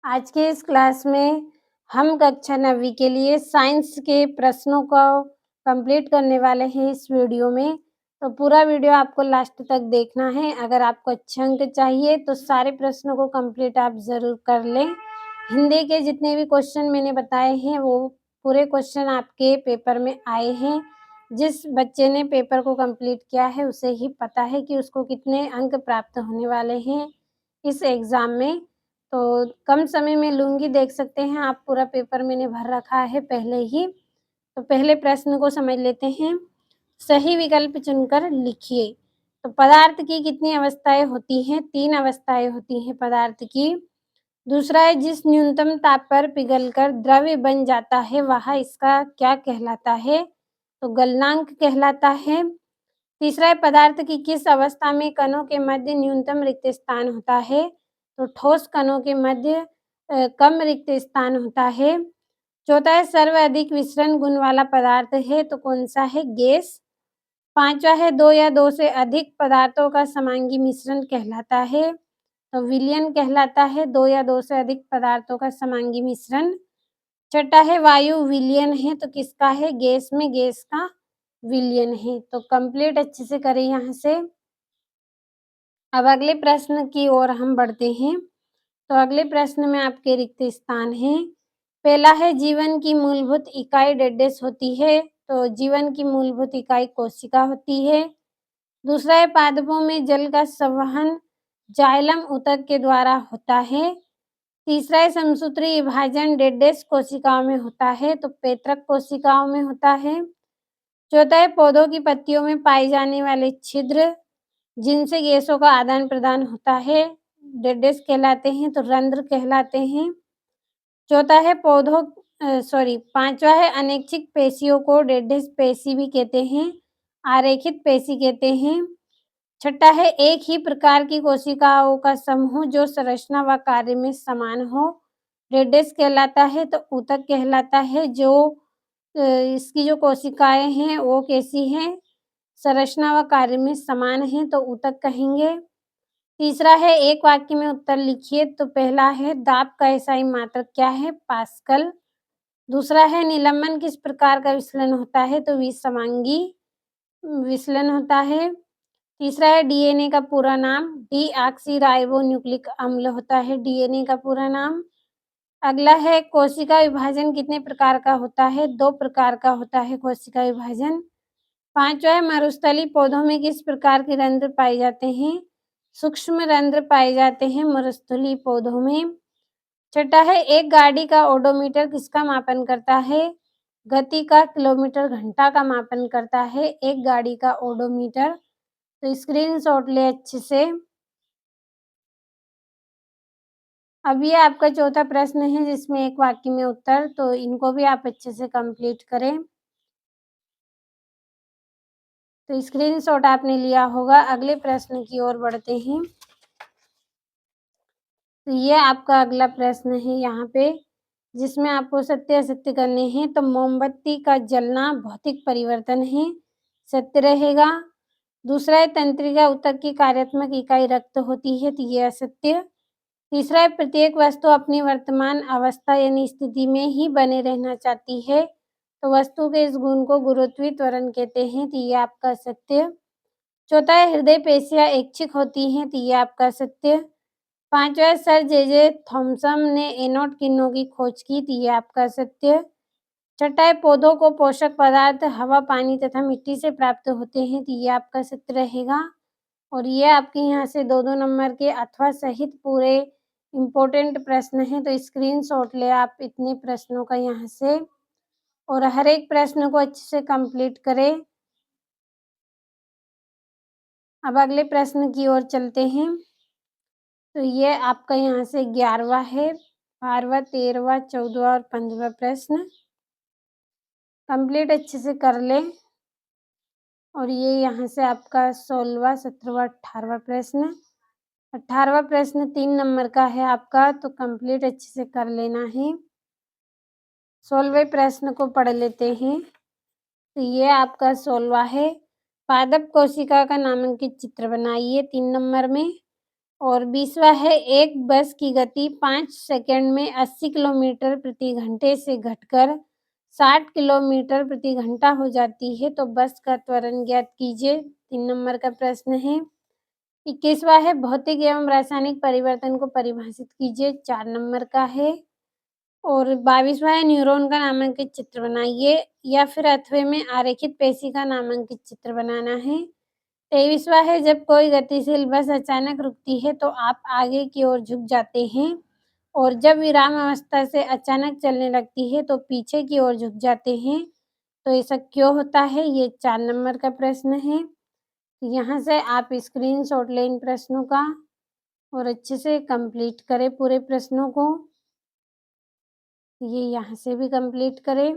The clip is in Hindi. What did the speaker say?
आज के इस क्लास में हम कक्षा 9वीं के लिए साइंस के प्रश्नों को कंप्लीट करने वाले हैं इस वीडियो में। तो पूरा वीडियो आपको लास्ट तक देखना है। अगर आपको अच्छे अंक चाहिए तो सारे प्रश्नों को कंप्लीट आप ज़रूर कर लें। हिंदी के जितने भी क्वेश्चन मैंने बताए हैं वो पूरे क्वेश्चन आपके पेपर में आए हैं। जिस बच्चे ने पेपर को कंप्लीट किया है उसे ही पता है कि उसको कितने अंक प्राप्त होने वाले हैं इस एग्ज़ाम में। तो कम समय में लूँगी, देख सकते हैं आप पूरा पेपर मैंने भर रखा है पहले ही। तो पहले प्रश्न को समझ लेते हैं। सही विकल्प चुनकर लिखिए। तो पदार्थ की कितनी अवस्थाएँ होती हैं? 3 अवस्थाएँ होती हैं पदार्थ की। दूसरा है जिस न्यूनतम ताप पर पिघलकर द्रव्य बन जाता है वह इसका क्या कहलाता है? तो गलनांक कहलाता है। तीसरा है पदार्थ की किस अवस्था में कणों के मध्य न्यूनतम रिक्त स्थान होता है? तो ठोस कणों के मध्य कम रिक्त स्थान होता है। चौथा है सर्वाधिक विसरण गुण वाला पदार्थ है तो कौन-सा है? गैस। पाँचवा है 2 या 2 से अधिक पदार्थों का समांगी मिश्रण कहलाता है, तो विलयन कहलाता है 2 या 2 से अधिक पदार्थों का समांगी मिश्रण। छठा है वायु विलयन है तो किसका है? गैस में गैस का विलयन है। तो कंप्लीट अच्छे से करें यहाँ से। अब अगले प्रश्न की ओर हम बढ़ते हैं। तो अगले प्रश्न में आपके रिक्त स्थान हैं। पहला है जीवन की मूलभूत इकाई डेडेस होती है, तो जीवन की मूलभूत इकाई कोशिका होती है। दूसरा है पादपों में जल का संवहन जाइलम ऊतक के द्वारा होता है। तीसरा है समसूत्री विभाजन डेडेस कोशिकाओं में होता है, तो पैतृक कोशिकाओं में होता है। चौथा है पौधों की पत्तियों में पाए जाने वाले छिद्र जिनसे गैसों का आदान प्रदान होता है डेडेस कहलाते हैं, तो रंध्र कहलाते हैं। चौथा है पांचवा है अनैच्छिक पेशियों को डेडेस पेशी भी कहते हैं, आरेखित पेशी कहते हैं। छठा है एक ही प्रकार की कोशिकाओं का समूह जो संरचना व कार्य में समान हो डेडेस कहलाता है, तो ऊतक कहलाता है। जो इसकी जो कोशिकाएं हैं वो कैसी हैं? संरचना व कार्य में समान हैं, तो ऊतक कहेंगे। तीसरा है एक वाक्य में उत्तर लिखिए। तो पहला है दाब का एसआई मात्रक क्या है? पास्कल। दूसरा है निलंबन किस प्रकार का विचलन होता है? तो विसमांगी विचलन होता है। तीसरा है डीएनए का पूरा नाम डीऑक्सीराइबोन्यूक्लिक अम्ल होता है डीएनए का पूरा नाम। अगला है कोशिका विभाजन कितने प्रकार का होता है? 2 प्रकार का होता है कोशिका विभाजन। पांचवा है मरुस्थलीय पौधों में किस प्रकार के रंध्र पाए जाते हैं? सूक्ष्म रंध्र पाए जाते हैं मरुस्थलीय पौधों में। छठा है एक गाड़ी का ओडोमीटर किसका मापन करता है? गति का, किलोमीटर घंटा का मापन करता है एक गाड़ी का ओडोमीटर। तो स्क्रीनशॉट ले अच्छे से। अब ये आपका चौथा प्रश्न है जिसमें एक वाक्य में उत्तर, तो इनको भी आप अच्छे से कंप्लीट करें। तो स्क्रीनशॉट आपने लिया होगा। अगले प्रश्न की ओर बढ़ते हैं। तो ये आपका अगला प्रश्न है यहाँ पे, जिसमें आपको सत्य असत्य करने हैं। तो मोमबत्ती का जलना भौतिक परिवर्तन है, सत्य रहेगा। दूसरा है तंत्रिका ऊतक की कार्यात्मक इकाई रक्त होती है, तो ये असत्य। तीसरा है प्रत्येक वस्तु अपनी वर्तमान अवस्था यानी स्थिति में ही बने रहना चाहती है, तो वस्तु के इस गुण को गुरुत्वीय त्वरण कहते हैं, तो ये आपका सत्य। चौथा है हृदय पेशियां ऐच्छिक होती हैं, तो ये आपका सत्य। पांचवा है सर जे थॉमसन ने एनोड किरणों की खोज की, तो ये आपका सत्य। छठा है पौधों को पोषक पदार्थ हवा, पानी तथा मिट्टी से प्राप्त होते हैं, तो ये आपका सत्य रहेगा। और ये आपके यहाँ से 2-2 नंबर के अथवा सहित पूरे इम्पोर्टेंट प्रश्न हैं, तो स्क्रीनशॉट ले आप इतने प्रश्नों का यहाँ से, और हर एक प्रश्न को अच्छे से कंप्लीट करें। अब अगले प्रश्न की ओर चलते हैं। तो ये आपका यहाँ से 11वां है, 12वां, 13वां, 14वां और 15वां प्रश्न कंप्लीट अच्छे से कर लें। और ये यहाँ से आपका 16वां, 17वां, 18वां प्रश्न। 18वां प्रश्न 3 नंबर का है आपका, तो कंप्लीट अच्छे से कर लेना है। 16वें प्रश्न को पढ़ लेते हैं। तो ये आपका 16वां है, पादप कोशिका का नामांकित चित्र बनाइए 3 नंबर में। और 20वां है एक बस की गति 5 सेकंड में 80 किलोमीटर प्रति घंटे से घटकर 60 किलोमीटर प्रति घंटा हो जाती है, तो बस का त्वरण ज्ञात कीजिए। 3 नंबर का प्रश्न है। 21वां है भौतिक एवं रासायनिक परिवर्तन को परिभाषित कीजिए, 4 नंबर का है। और 22वां है न्यूरॉन का नामांकित चित्र बनाइए या फिर अथवे में आरेखित पेशी का नामांकित चित्र बनाना है। 23वां है जब कोई गतिशील बस अचानक रुकती है तो आप आगे की ओर झुक जाते हैं और जब विराम अवस्था से अचानक चलने लगती है तो पीछे की ओर झुक जाते हैं। तो ऐसा क्यों होता है? ये 4 नंबर का प्रश्न है। यहाँ से आप स्क्रीनशॉट लें इन प्रश्नों का और अच्छे से कंप्लीट करें पूरे प्रश्नों को। ये यहाँ से भी कंप्लीट करें।